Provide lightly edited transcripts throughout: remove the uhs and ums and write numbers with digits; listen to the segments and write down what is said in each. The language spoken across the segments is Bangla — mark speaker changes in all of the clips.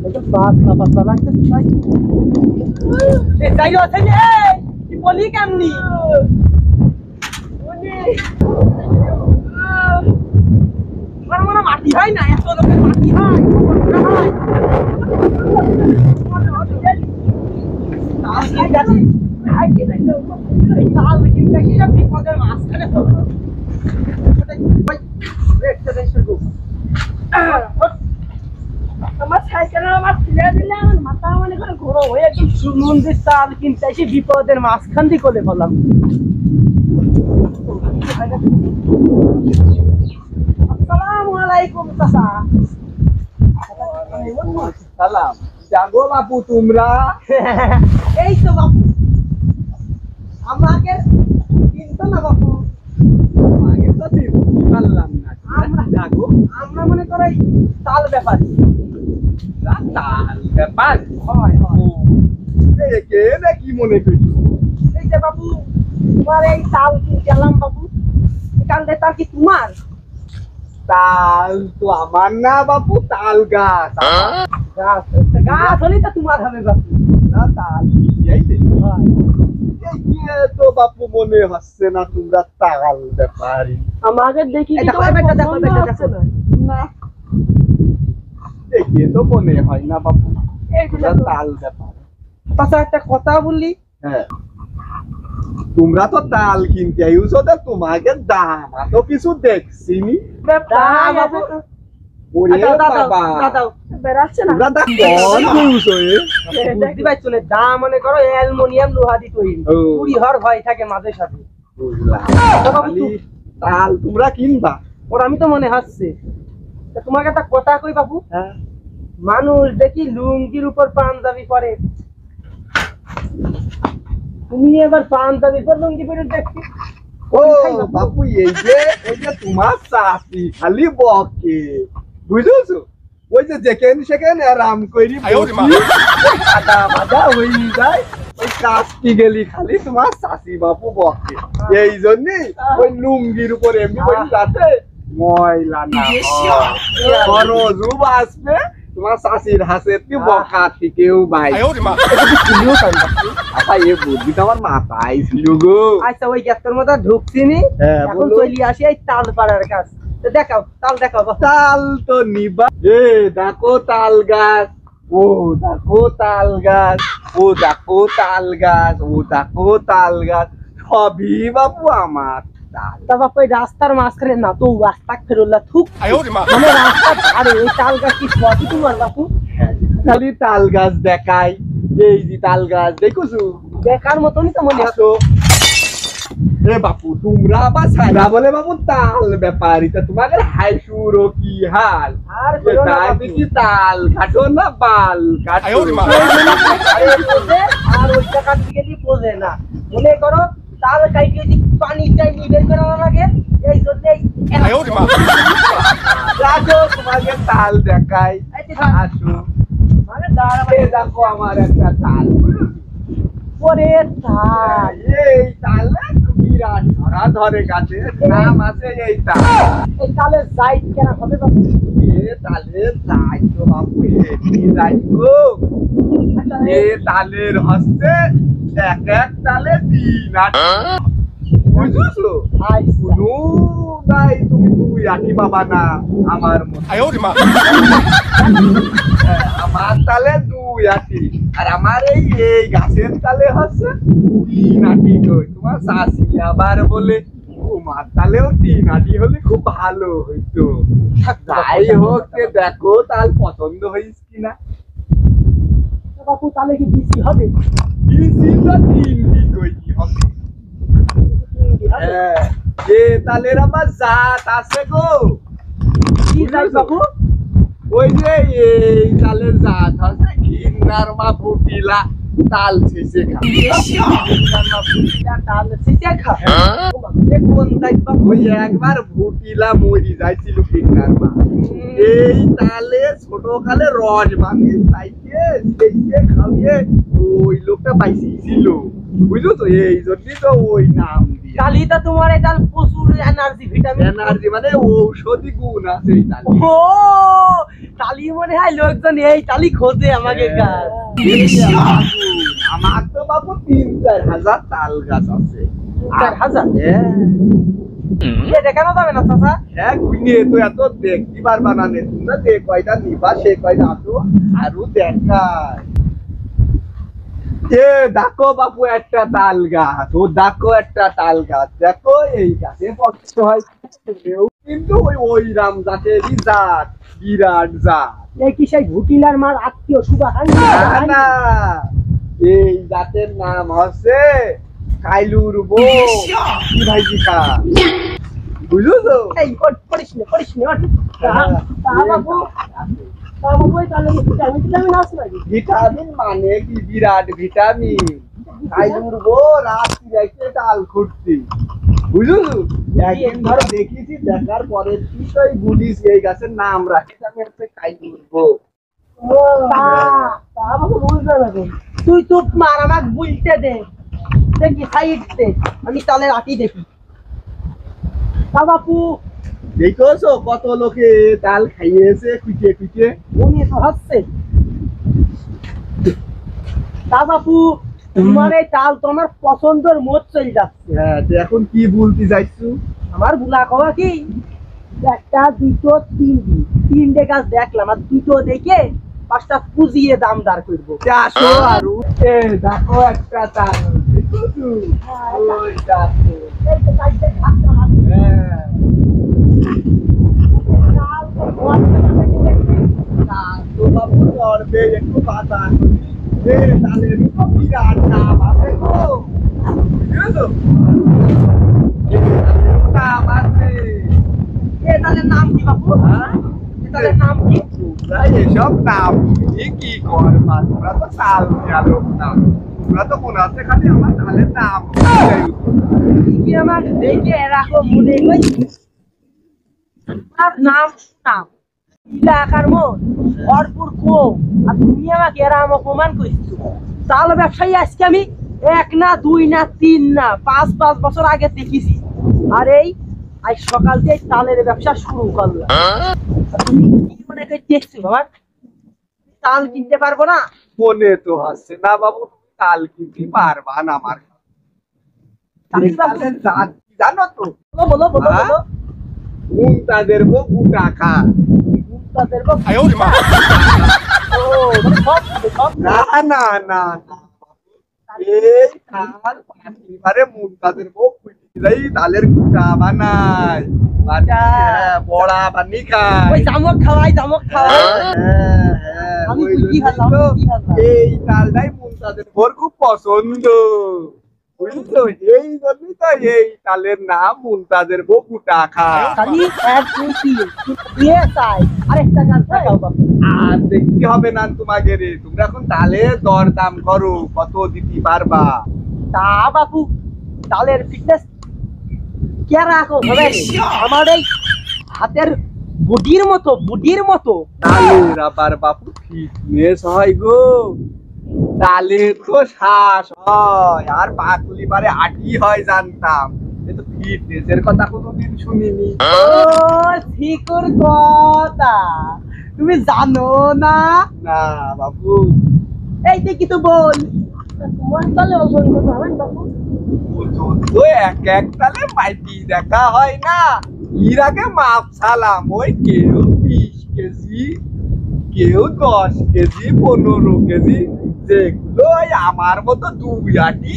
Speaker 1: এটা পাতলা পাতলা লাগতেছে ভাই। এ যাইও আছে যে কি বলি কেমনি আমার মনে মাটি হয় না, এত লোকের মাটি হয় বিপদের মাঝখানে আমার সাইকেল আমার ফিরে দিলে আমার মাথা মনে করে ঘোরো হয়ে একদম সুমন্দির চাল কিনতে এসে বিপদের মাঝখান দিয়ে করে ফেলাম। আসসালামু আলাইকুম চাচা।
Speaker 2: সালাম। জাগো বাপু তোমরা?
Speaker 1: এই তো বাপু, আমাকে চিনতো না বাপু?
Speaker 2: আগে তো পারলাম না। জাগো
Speaker 1: আমরা মনে করে চাল ব্যাপারী।
Speaker 2: তাল ব্যাপার
Speaker 1: হয় হয়।
Speaker 2: কে না কি মনে করছো?
Speaker 1: এই যে বাবু তোমার এই চাল কিনতে এলাম বাবু, চালটা তার কি তোমার?
Speaker 2: তাল তো আমার না বাপু, তাল গাছ।
Speaker 1: গাছ গাছ হলেই তো তোমার হবে বাবু।
Speaker 2: না তাল এই তো বাপু মনে হচ্ছে না তোমরা তাল ব্যাপারী।
Speaker 1: আমাকে দেখি
Speaker 2: দেখো
Speaker 1: না
Speaker 2: দেখে তো মনে হয় না বাপু
Speaker 1: এইগুলো
Speaker 2: তোমরা
Speaker 1: তো-
Speaker 2: তাল ব্যাপারী।
Speaker 1: তাছাড়া একটা কথা বললি,
Speaker 2: হ্যাঁ, তোমরা তো তাল কিনতে আইছো, তো তোমাকে দাম তো কিছু দেখছিনি।
Speaker 1: বাবু
Speaker 2: ওরে বাবা,
Speaker 1: বেড়াচ্ছে না
Speaker 2: তোমরা দা কোন কইছো
Speaker 1: দেখতে পাচ্ছ না, দাম মনে করো অ্যালুমিনিয়াম লোহা দিয়ে তৈরি,
Speaker 2: ও।
Speaker 1: চুরি হওয়ার ভয় থাকে মাঝে সাথে।
Speaker 2: বুঝলাম।
Speaker 1: বাবু,
Speaker 2: খালি তাল তোমরা কিনবা?
Speaker 1: ওর আমি তো মনে হচ্ছে। তা তোমাকে একটা কথা কই বাবু,
Speaker 2: হ্যাঁ,
Speaker 1: মানুষ দেখি লুঙ্গির উপর পাঞ্জাবি পরে, তুমি এবার পাঞ্জাবি পর লুঙ্গি পরে দেখছি।
Speaker 2: ও বাপু এই যে তোমার চাষি খালি বকে, বুঝেছো? ওই যে যেখানে সেখানে আরাম করি আদা বাদা হয়ে যায়, ওই কাজটি গেলি খালি তোমার চাষি বাপু বকে। এই জন্যে ওই লুঙ্গির উপর এমনি ওই যাতে ময়লা না খরচও বাঁচবে, তোমার চাষির হাসের কি বকা থেকেও বাই। আচ্ছা এ বুদ্ধিটা আমার মাথায় ছিল গো।
Speaker 1: আচ্ছা ওই গ্যাসের মধ্যে ঢুকছিনি,
Speaker 2: হ্যাঁ,
Speaker 1: এখন
Speaker 2: বলো।
Speaker 1: চলি আসি এই তাল পাড়ার কাজ। তো দেখাও তাল, দেখাও বাবু।
Speaker 2: তাল তো নিবা। এ দেখো তাল গাছ, ও দেখো তাল গাছ, ও দেখো তাল গাছ, ও দেখো তাল গাছ, সবই বাপু আমার তাল।
Speaker 1: তা বাপু এই রাস্তার মাঝখানে না তো রাস্তা ফেরোল্লা থুক, মানে রাস্তা আরে এই তাল গাছ কি সবই তোমার বাপু?
Speaker 2: খালি তাল গাছ দেখাই, এই যে তাল গাছ দেখোছো?
Speaker 1: দেখার মতনই তো মনে হচ্ছে।
Speaker 2: আসো। এ বাপু তোমরা আবার সাইরা বলে বাবু তাল ব্যাপারী, তা তোমাদের হাইসুরো কি হাল?
Speaker 1: আর
Speaker 2: এ
Speaker 1: বলো না
Speaker 2: তাই
Speaker 1: বাপু।
Speaker 2: দেখি তাল কাটো না বাল কাটো?
Speaker 1: আরে পোজে, আর ওই টাকা দিয়ে দি পোজে না, মনে করো তাল কাইটে যদি পানি চাই নিবেন করা লাগে, এই জন্যই
Speaker 2: রাখো তোমাকে তাল দেখাই।
Speaker 1: এই যে থাক।
Speaker 2: আসো,
Speaker 1: মানে দাঁড়া
Speaker 2: এই দেখো আমার একটা তাল।
Speaker 1: পরে তাল।
Speaker 2: এই তালে বিরাট ধরা ধরে গাছে, নাম আছে এই তাল।
Speaker 1: এই তালের সাইজ কেন হবে বাপু?
Speaker 2: এ তালের যাই তো বাপু, এটি যাই গো।
Speaker 1: আচ্ছা,
Speaker 2: এ তালের হচ্ছে এক এক তালে 3 আটি, বুঝছো? কোনো নাই তুমি 2 আটি পাবা না আমার মতো। হ্যাঁ, আমার তালে 2 আটি, আর আমার এই গাছের তালে হচ্ছে 3 আটি কই। তোমার চাষি আবার বলে তোমার তালেও 3 আটি হলে খুব ভালো হইতো। যাই হোক, দেখো তাল পছন্দ হয়েছে কিনা।
Speaker 1: বাপু তাহলে কি বেশি হবে?
Speaker 2: হ্যাঁ, এ তালের আবার জাত আছে গো।
Speaker 1: কি সাইজ বাপু?
Speaker 2: ওই যে এই তালের জাত আছে ঘিন্নার মা ফুটিলা তাল ছিসে খা।
Speaker 1: তাল সিচা খা। এ কোন সাইজ বাপু?
Speaker 2: ওই একবার ভুটিলা মরি যাইছিল ঘিন্নার মা, এই তালে ছোট কালে রস বানিয়ে চাইতে সেই খাইয়ে ওই লোকটা পাইছিল। বুঝলো তো এই জন্যই তো ওই নাম দিয়ে
Speaker 1: তালি তো তোমার এটা প্রচুর এনার্জি ভিটামিন
Speaker 2: এনার্জি মানে ঔষধি গুণ আছে এই তাল
Speaker 1: ও তালি মনে হয় লোকজন এই তালি খোঁজে আমাকে গাছ
Speaker 2: আমার তো বাবু ৩-৪ হাজার তাল গাছ আছে
Speaker 1: ৪,০০০
Speaker 2: হ্যাঁ
Speaker 1: এটা কেন যাবে না চাচা
Speaker 2: হ্যাঁ কুইনে তো এত দেখতে পারবা না নে তোমরা যে কয়টা নিবা সে কয়টা আসো আরো দেখায় এ দেখো বাপু একটা তাল গাছ ও দেখো একটা তাল গাছ দেখো এই গাছে পছন্দ হয় কিন্তু ওই রাম জাতেরই জাত বিরাট জাত
Speaker 1: এই কি সেই ভুটিলার মার আত্মীয় শুভাকাঙ্ক্ষী
Speaker 2: না না এই জাতের নাম হচ্ছে কাইলুর বউ কি ভাইজি খা বুঝলো তো
Speaker 1: এই করিস না বাবু এই তাহলে ভিটামিন আছে নাকি
Speaker 2: ভিটামিন মানে কি বিরাট ভিটামিন কাইলুর বউ রাত্রি রেখে তাল খুঁটছি বুঝলো একদিন ধরো দেখিছি দেখার পরে তুই তো বলিস এই গাছের নাম রাখিস আমি হচ্ছে কাইলুর বউ
Speaker 1: তুই চুপ মার আমাকে বুঝতে দে দেখি সাইড দে আমি তাহলে রাখি দেখি বাপু
Speaker 2: দেখছো কত লোকে তাল খাইয়েছে কুচে কুচে
Speaker 1: উনি তো হচ্ছে বাপু তোমার এই চাল তো আমার পছন্দের মোট চলে যাচ্ছে
Speaker 2: হ্যাঁ তো এখন কি বলতে চাইছো
Speaker 1: আমার বুলা কওয়া কি একটা দুটো তিনটে গাছ দেখলাম আর দুটো দেখে 5টা পুজিয়ে দাম দাঁড় করবো
Speaker 2: আসো আর উঠে দেখো একটা তাল দেখছো ওই দেখো হ্যাঁ তো বাবু চড়বে একটু বাতা এ তালের তো বিরাট নাম আছে গো বুঝছো নাম আছে
Speaker 1: তাদের নাম কি বাপু তাদের নাম কি
Speaker 2: তোমরা এসব নাম কি করবা তোমরা তো তাল দেওয়া লোক না তোমরা তো মনে আছে খালি আমার তালের নাম
Speaker 1: কি আমার দেখে রাখো মনে কই আর নাম এলাকার মন ভরপুর কম আর তুমি আমাকে এরাম অপমান করছো তাহলে ব্যবসায়ী আজকে আমি 1 না 2 না 3 না 5 বছর আগে দেখেছি আর এই আজ সকাল থেকে তালের ব্যবসা শুরু করলাম তুমি কি মনে করে দেখছো বাবা তাল কিনতে পারবো না
Speaker 2: মনে তো হচ্ছে না বাবু তাল কিনতে পারবা না আমার তালের জাত কি জানো তো
Speaker 1: বলো
Speaker 2: তাদের বউ টাকা
Speaker 1: তাদের ও সব
Speaker 2: না না না না এই তাল এবারে মুন্তাদের বউ যাই তালের কুটা বানায় বড়া বানি খায়
Speaker 1: ওই জামক খাওয়াই আমি
Speaker 2: ওই
Speaker 1: বুঝি
Speaker 2: জন্যই তো এই তালটাই মুন্তাদের বউর খুব পছন্দ বুঝছো এই জন্যই তো এই তালের নাম মুন্তাদের বউ কুটা খায়
Speaker 1: খালি 1 2 3 দিয়ে চাই আরেকটা গাছ লাগাও বাবা
Speaker 2: আর দেখতে হবে না তোমাকে রে তোমরা এখন তালের দর দাম করো কত দিতে পারবা
Speaker 1: তা বাপু তালের ফিটনেস কে রাখো হবে আমার এই হাতের বুডির মতো
Speaker 2: তালের আবার বাপু ফিটনেস হয় গো তালের তো শ্বাস হয় আর পাকুলি পারে আটি হয় জানতাম কিন্তু ফিটনেসের কথা কোনোদিন শুনিনি
Speaker 1: ও ঠিকর কথা তুমি জানো না
Speaker 2: না বাবু
Speaker 1: এই দেখি তো বল তোমার তালে ওজন কত হবে বাপু
Speaker 2: ওজন তো এক তালে মাইটি দেখা হয় না এর আগে মাপ ছালাম ওই কেউ 20 কেজি কেউ 10 কেজি 15 কেজি যেগুলো ওই আমার মতো 2 আটি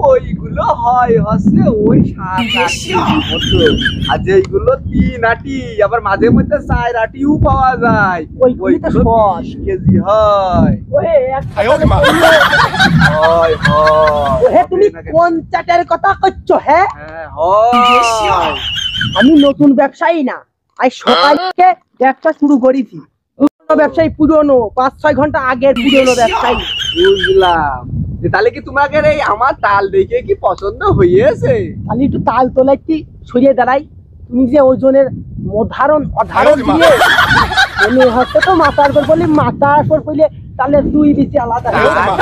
Speaker 2: ওইগুলো হয় হচ্ছে ওই 7-8 মতো আর যেগুলো 3 আটি আবার মাঝে মধ্যে 4 আটিও পাওয়া যায়
Speaker 1: ওইগুলি তো
Speaker 2: 20 কেজি হয়
Speaker 1: ওহে একটা
Speaker 2: হয়
Speaker 1: ওহে তুমি কোন চাটের কথা কইছো হ্যাঁ
Speaker 2: হ্যাঁ হয়
Speaker 1: আমি নতুন ব্যবসায়ী না আজ সকাল থেকে ব্যবসা শুরু করেছি পুরনো ব্যবসায়ী পুরনো 5-6 ঘন্টা আগের পুরনো ব্যবসায়ী
Speaker 2: বুঝলাম তাহলে কি তোমাকে এই আমার তাল দেখে কি পছন্দ হয়েছে
Speaker 1: খালি একটু তাল তোলাচ্ছি সরিয়ে দাঁড়াই তুমি যে ওজনের অধারণ দিয়ে মনে হচ্ছে তো মাথার উপর বলি মাথার উপর পড়লে তাহলে দুই বিচি আলাদা হয়ে যাবে।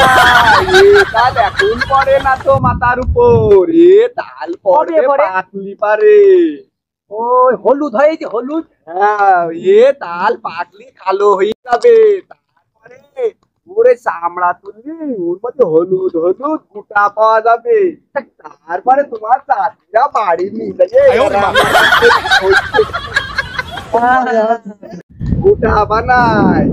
Speaker 2: তাল এখন পরে না তো মাথার উপর, তাল পরে পাকলি পারে।
Speaker 1: ওই হলুদ হয়েছে, হলুদ।
Speaker 2: হ্যাঁ, তাল পাকলি কালো হয়ে যাবে, তারপরে ওরে চামড়া তুললি, ওর মধ্যে হলুদ হলুদ গুটা পাওয়া যাবে। তারপরে তোমার চাষিরা বাড়ি নিয়ে গুটা বানায়,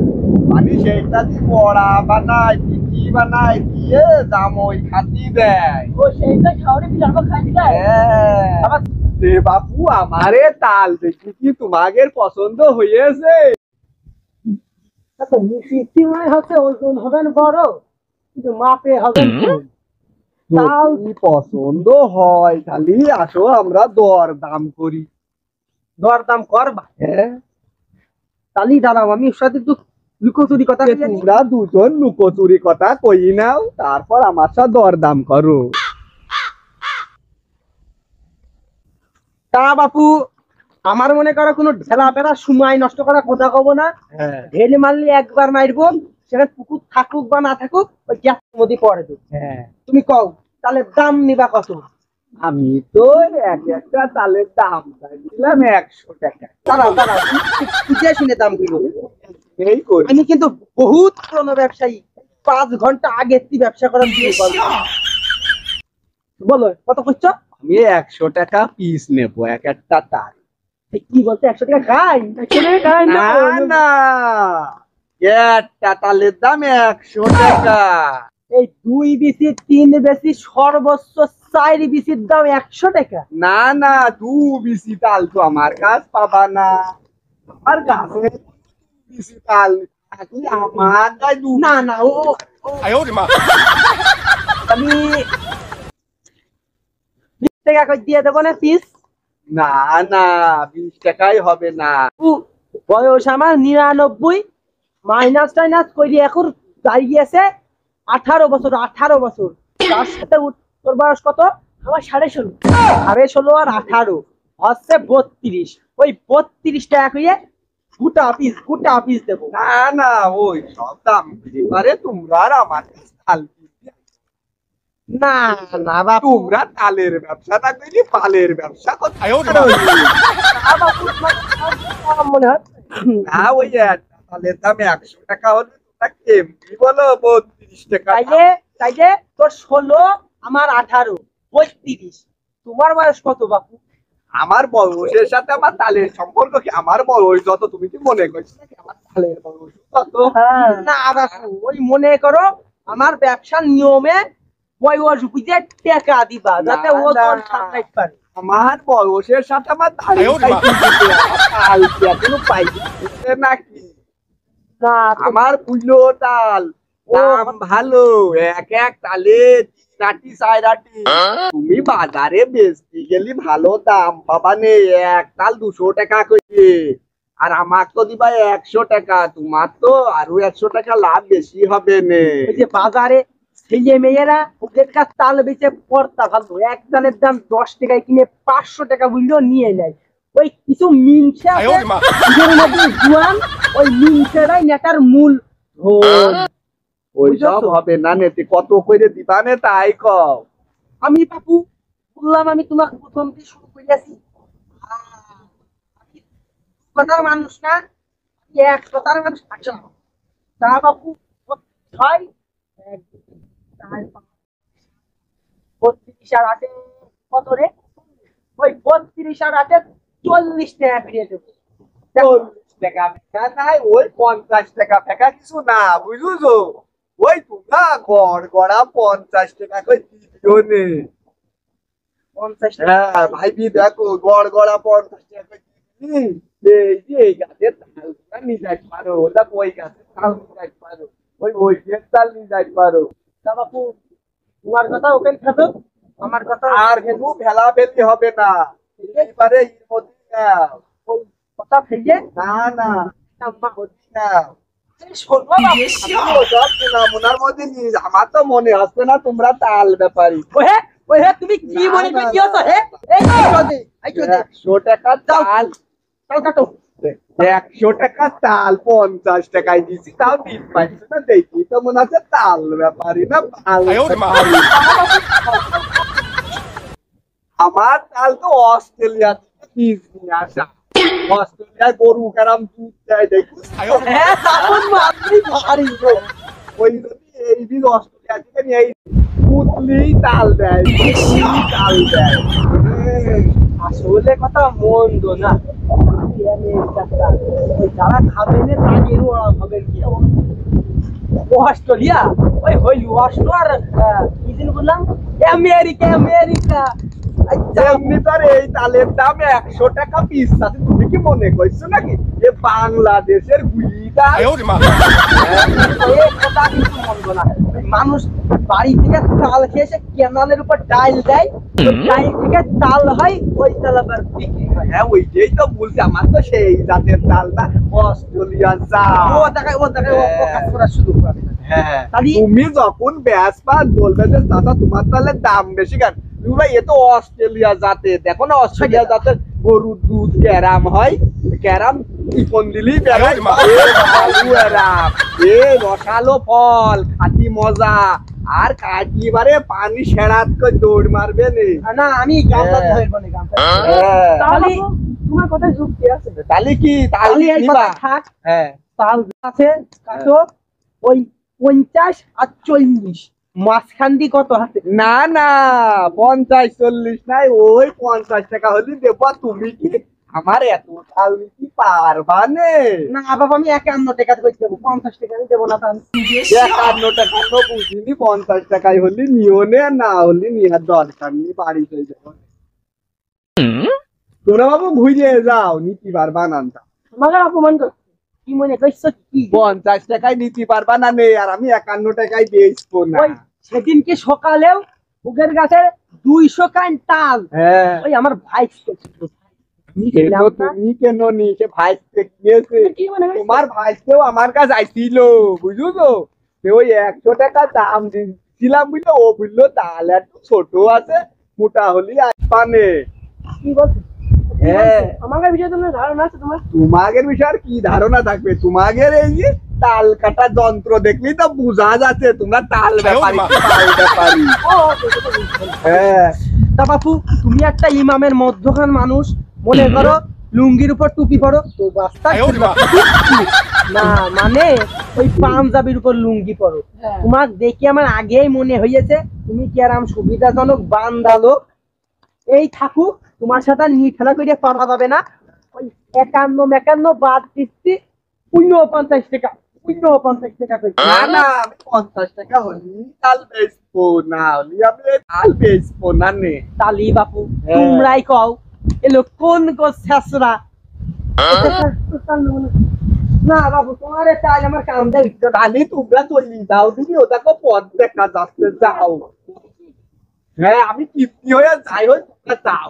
Speaker 2: মানে সেইটা দিয়ে বড়া বানায়, টিকি বানায়, দিয়ে জামই খাতি দেয়।
Speaker 1: ও সেইটা খাওয়ারে পিলানো খাই দেয়।
Speaker 2: হ্যাঁ রে বাপু, আমারে তাল দেখি কি তোমাদের পছন্দ হয়েছে?
Speaker 1: মিষ্টি মনে হচ্ছে ওজন হবেন বড়, কিন্তু মাপে হবেন কম। তাও
Speaker 2: যদি পছন্দ হয় খালি আসো, আমরা দর দাম করি।
Speaker 1: দরদাম করবা?
Speaker 2: হ্যাঁ,
Speaker 1: তালি দাঁড়াও, আমি ওর সাথে একটু লুকোচুরি কথা বলি।
Speaker 2: তোমরা দুজন লুকোচুরি কথা কই নাও, তারপর আমার সাথে দর দাম করো।
Speaker 1: তা বাপু, আমার মনে করো কোনো ঢেলা পেরা সময় নষ্ট করা কথা কব না।
Speaker 2: হ্যাঁ
Speaker 1: ঢেলে মারলে একবার মারবো, সেখানে পুকুর থাকুক বা না থাকুক, ওই গ্যাস মধ্যে পড়ে দেবো।
Speaker 2: হ্যাঁ,
Speaker 1: তুমি কও তাহলে দাম নিবা কত?
Speaker 2: আমি তো এক একটা তালের দাম চাইছিলাম 100 টাকা।
Speaker 1: দাঁড়াও দাঁড়াও, বুঝে শুনে দাম দিল।
Speaker 2: এই করি।
Speaker 1: আমি কিন্তু বহুত পুরনো ব্যবসায়ী, 5 ঘন্টা আগে ব্যবসা করার শুরু করবো। বলো কত করছো?
Speaker 2: আমি 100 টাকা পিস নেবো এক একটা তাল।
Speaker 1: কি বলতে 100 টাকা খাই? 100 টাকা খাই না,
Speaker 2: না না, একটা তালের দাম 100 টাকা।
Speaker 1: এই 2 বিসি 3 বিসি সর্বোচ্চ 4 বিসির দাম 100 টাকা।
Speaker 2: না না, 2 বিসি তাল তো আমার কাছ পাবা না, আমার কাছে 2 বিসি তাল থাকলে আমার গায়ে
Speaker 1: না না, ও আমি 20 টাকা করে দিয়ে দেবো না পিস।
Speaker 2: না না, 20 টাকাই হবে না।
Speaker 1: বয়স আমার 99, মাইনাস টাইনাস করে এখন দাঁড়িয়েছে 18 বছর। 18 বছর, তার সাথে তোর বয়স কত? আমার 16.5। 16.5 আর 18 হচ্ছে 32। ওই 32 টাকা করে গোটা পিস দেবো।
Speaker 2: না না, ওই সব দাম পারে তোমরা আর আমার কাছে তাল কিনতে।
Speaker 1: না না বাপু,
Speaker 2: তোমরা তালের ব্যবসা না করি পালের ব্যবসা করতে।
Speaker 1: মনে হয়
Speaker 2: না, ওই একটা তালের দাম 100 টাকা হলে তোমরা কেমনি বলো 32 টাকা।
Speaker 1: তাইলে তোর 16, আমার 18, 32। তোমার বয়স কত বাপু?
Speaker 2: আমার বয়সের সাথে আমার তালের সম্পর্ক কি? আমার বয়স যত তুমি কি মনে করছো নাকি আমার তালের বয়স তত?
Speaker 1: না বাপু, ওই মনে করো আমার ব্যবসার নিয়মে বয়স বুঝে টাকা দিবা, যাতে
Speaker 2: না,
Speaker 1: ওজন
Speaker 2: না।
Speaker 1: সামলাইতে পারে।
Speaker 2: আমার বয়সের সাথে আমার তাল তাল কি এখনো পাইছে নাকি?
Speaker 1: না
Speaker 2: আমার পুইলো তাল দাম ভালো, এক এক তালে 3 আটি 4 আটি। তুমি বাজারে বেচতে গেলি ভালো দাম পাবা নে, এক তাল 200 টাকা করে, আর আমার তো দিবা 100 টাকা। তোমার তো আরো 100 টাকা লাভ বেশি হবে নে।
Speaker 1: ওই যে বাজারে ছেলে মেয়েরা ওদের কাছ তাল বেচে পড়তা ভালো, এক তালের দাম 10 টাকায় কিনে 500 টাকা বুঝলেও নিয়ে নেয়। ওই কিছু মিনসে আছে নিজের মধ্যে জুয়ান, ওই মিনসেরাই নেতার মূল ধন।
Speaker 2: ওই সব হবে না নেতে, কত করে দিবা নে তাই কও।
Speaker 1: আমি বাপু বললাম, আমি তোমাকে প্রথম থেকে শুরু করেছি, কথার মানুষ না, এক কথার মানুষ। আচ্ছা তা বাপু 6, 1, 4, 5, 32 আর 8 কত রে? ওই 32 আর 8 40 টাকা ফিরিয়ে দেবো।
Speaker 2: 40 টাকা ফেকা নাই, ওই 50 টাকা ফেকা কিছু না, বুঝছো? ওই তোমরা গড়া 50 টাকা করে দিও নে।
Speaker 1: 50 টাকা।
Speaker 2: হ্যাঁ ভাইবি, দেখো গড়া 50 টাকা করে দিবি। এই যে এই গাছের তালটা নিয়ে যাইতে পারো, ওটা ওই গাছের তাল নিয়ে যাইতে পারো, ওই তাল নিয়ে যাইতে পারো।
Speaker 1: তা বাপু তোমার কথা ওখানে থাকো, আমার কথা
Speaker 2: আর কোনো ভেলা ফেলতে হবে না, এবারে এর মধ্যে নাও।
Speaker 1: ওই কথা ফেলে
Speaker 2: না না,
Speaker 1: আম্মা
Speaker 2: মধ্যে নাও।
Speaker 1: শোনো বাপু,
Speaker 2: মনের মধ্যে নিয়ে আমার তো মনে হচ্ছে না তোমরা তাল ব্যাপারী।
Speaker 1: ওহে তুমি কি মনে করছো? হে এই চোদে, এই চোদে
Speaker 2: 100 টাকা তাল।
Speaker 1: তাল কাটো।
Speaker 2: 100 টাকা তাল 50 টাকায় দিছি, তাও দিন পাইছো না। দেখি তো মনে আছে তাল ব্যাপারী না তাল ব্যাপারী। আমার তাল তো অস্ট্রেলিয়া থেকে বীজ নিয়ে আসা। অস্ট্রেলিয়ায় গরু কারাম দুধ দেয় দেখি।
Speaker 1: হ্যাঁ তখন আপনি ভারী গো।
Speaker 2: ওই যদি এই বীজ অস্ট্রেলিয়া থেকে নিয়ে এই পুতলি তাল দেয়, পুতলি তাল দেয়।
Speaker 1: আসলে কথা মন্দ না, যারা খাবে না তাদেরও আরাম হবে কি অস্ট্রেলিয়া ওই হইল অস্ট্রেলিয়া আর কি দিন বললাম আমেরিকা আমেরিকা।
Speaker 2: এমনি তোর এই তালের দাম 100 টাকা পিস আছে, তুমি কি মনে করছো নাকি এ বাংলাদেশের গুলিটা?
Speaker 1: কথা কিন্তু মন্দ না, মানুষ বাড়ি থেকে তাল খেয়ে এসে কেনালের উপর ডাইল দেয়, ডাইল থেকে তাল হয়, ওই তাল আবার বিক্রি হয়।
Speaker 2: হ্যাঁ ওইটাই তো বলছি, আমার তো সেই জাতের তালটা অস্ট্রেলিয়া যা।
Speaker 1: ও দেখায় ও কাজ করা শুরু করে।
Speaker 2: হ্যাঁ
Speaker 1: তাহলে
Speaker 2: তুমি যখন ব্যাসপা বলবে যে চাচা তোমার তাহলে দাম বেশি কেন, তুমি ভাই এ তো অস্ট্রেলিয়া জাতে, দেখো না অস্ট্রেলিয়া জাতের গরুর দুধ ক্যারাম হয়, ক্যারাম টিপন দিলেই বেড়ায় এ রসালো ফল খাতি মজা, আর কাটিবারে পানি সেরাত করে দৌড় মারবে
Speaker 1: না আমি গামলা ধরবো না গামলা। তাহলে তোমার কথায় যুক্তি আছে,
Speaker 2: তাহলে কি তাহলে
Speaker 1: এই
Speaker 2: নিবা?
Speaker 1: কথা থাক।
Speaker 2: হ্যাঁ
Speaker 1: তাল আছে কাটো ওই 50 আর 40 মাঝখান দিয়ে কত আছে?
Speaker 2: না না 50-40 নাই, ওই 50 টাকা হলে দেবো। তুমি কি আমার এত তাল নিতে পারবা নে?
Speaker 1: না বাবা আমি 51 টাকা কইতে দেবো, 50 টাকা আমি দেবো না। তাহলে
Speaker 2: 51 টাকা তো বুঝিনি, 50 টাকায় হলে নিও নে, না হলে নেওয়ার দরকার নেই, বাড়ি চলে যাবো। তোরা বাবু ঘুরে যাও, নিতে পারবা না।
Speaker 1: আমাকে অপমান করছে কি মনে করছো কি?
Speaker 2: 50 টাকায় নিতে পারবা না নে, আর আমি 51 টাকায় বেচবো না।
Speaker 1: ওই সেদিনকে সকালেও বুকের গাছে 200 কান তাল,
Speaker 2: হ্যাঁ
Speaker 1: ওই আমার ভাই
Speaker 2: তুমি কেন নিয়ে ভাই গিয়েছে?
Speaker 1: কি মনে হয়?
Speaker 2: তোমার ভাইকেও আমার কাছে আইছিল বুঝছো, ওই 100 টাকা দাম দিছিলাম বুঝলো, ও বুঝলো তাহলে একটু ছোট আছে, মোটা হলি আসবানে।
Speaker 1: কি বলছো?
Speaker 2: হ্যাঁ
Speaker 1: আমার বিষয়ে তোমার ধারণা আছে? তোমার
Speaker 2: তোমাদের বিষয়ে আর কি ধারণা থাকবে, তোমাদের এই যে তাল কাটা যন্ত্র দেখলেই তো বোঝা যাচ্ছে তোমরা তাল ব্যাপারী, তাল ব্যাপারী। হ্যাঁ
Speaker 1: তা বাপু তুমি একটা ইমামের মধ্যখান মানুষ, মনে করো লুঙ্গির উপর টুপি পরো তো বাস্তা না, মানে ওই পাঞ্জাবির উপর লুঙ্গি পরো। তোমার দেখি আমার আগেই মনে হয়েছে তুমি কি আরাম সুবিধাজনক বান্দালো। এই থাকুক তোমার সাথে নিয়ে খেলা করে করা যাবে না। ওই 51 বাদ দিচ্ছি, 49 টাকা, 49 টাকা করে।
Speaker 2: না না আমি 50 টাকা হলি তাল বেচবো না, হলি আমি তাল বেচবো না নে।
Speaker 1: তালি বাপু তোমরাই কও এলো কোন গো শেষরা। না বাবু তোমার তাই আমার কাম দেয়।
Speaker 2: তাহলে তোমরা চলি যাও, তুমি ওটাকে পথ দেখা যাচ্ছে, যাও। হ্যাঁ আমি কিপ্তি হয়ে যাই হোক তোমরা যাও,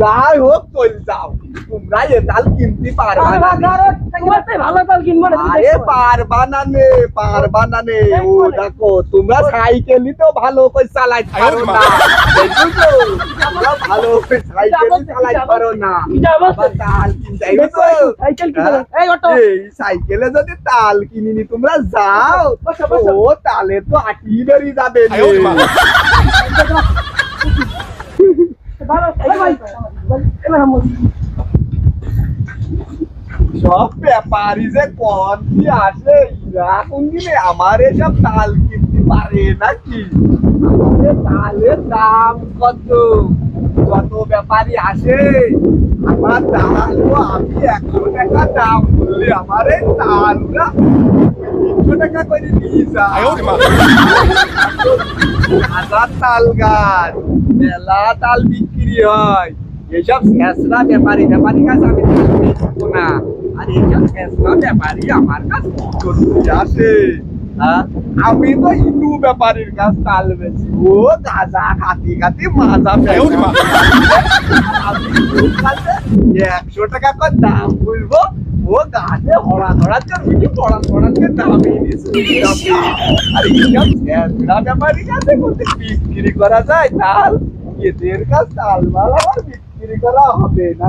Speaker 2: যাই হোক চল যাও, তোমরা এ তাল কিনতে পারবা না।
Speaker 1: ভালো তাল কিনবো না।
Speaker 2: আরে পারবা না নে, পারবা না নে। ও দেখো তোমরা সাইকেলই তো ভালো করে চালাইতে পারো না, বুঝছো? তোমরা ভালো করে সাইকেলই চালাইতে পারো না, আবার তাল কিনতে বুঝছো?
Speaker 1: সাইকেল কিনবো। এই অটো
Speaker 2: এই সাইকেলে যদি তাল কিনিনি তোমরা যাও, ও তালে তো আটি বেরিয়ে যাবে নে।
Speaker 1: ভালো ভাই
Speaker 2: সব ব্যাপারী যে কোন কি আসে, এখন দিনে আমার এসব তাল কিনতে পারে নাকি? আমাদের তালের দাম কত, যত ব্যাপারী আসে আমার তাল আমি 100 টাকা দাম বললি আমার এই তালরা 300 টাকা করে নিয়ে যায়। হাজার তাল গাছ, মেলা তাল বিক্রি হয়, এসব শেষরা ব্যাপারী কাছে আমি বেচবো না। আর এইসব শেষরা ব্যাপারী আমার কাছে করতে আসে, আমি তো হিন্দু ব্যাপারীর কাছ তাল বেচি, ও গাঁজা খাতি খাতি মাজা আমি 100 টাকা করে দাম বলবো, ও গাছে হড়া ধরাচ্ছে পড়াচ্ছে দামই নিচ্ছে। আর এইসব শেষরা ব্যাপারীর কাছে করতে বিক্রি করা যায় তাল, এদের কাছ তাল মাল আবার বিক্রি করা হবে না।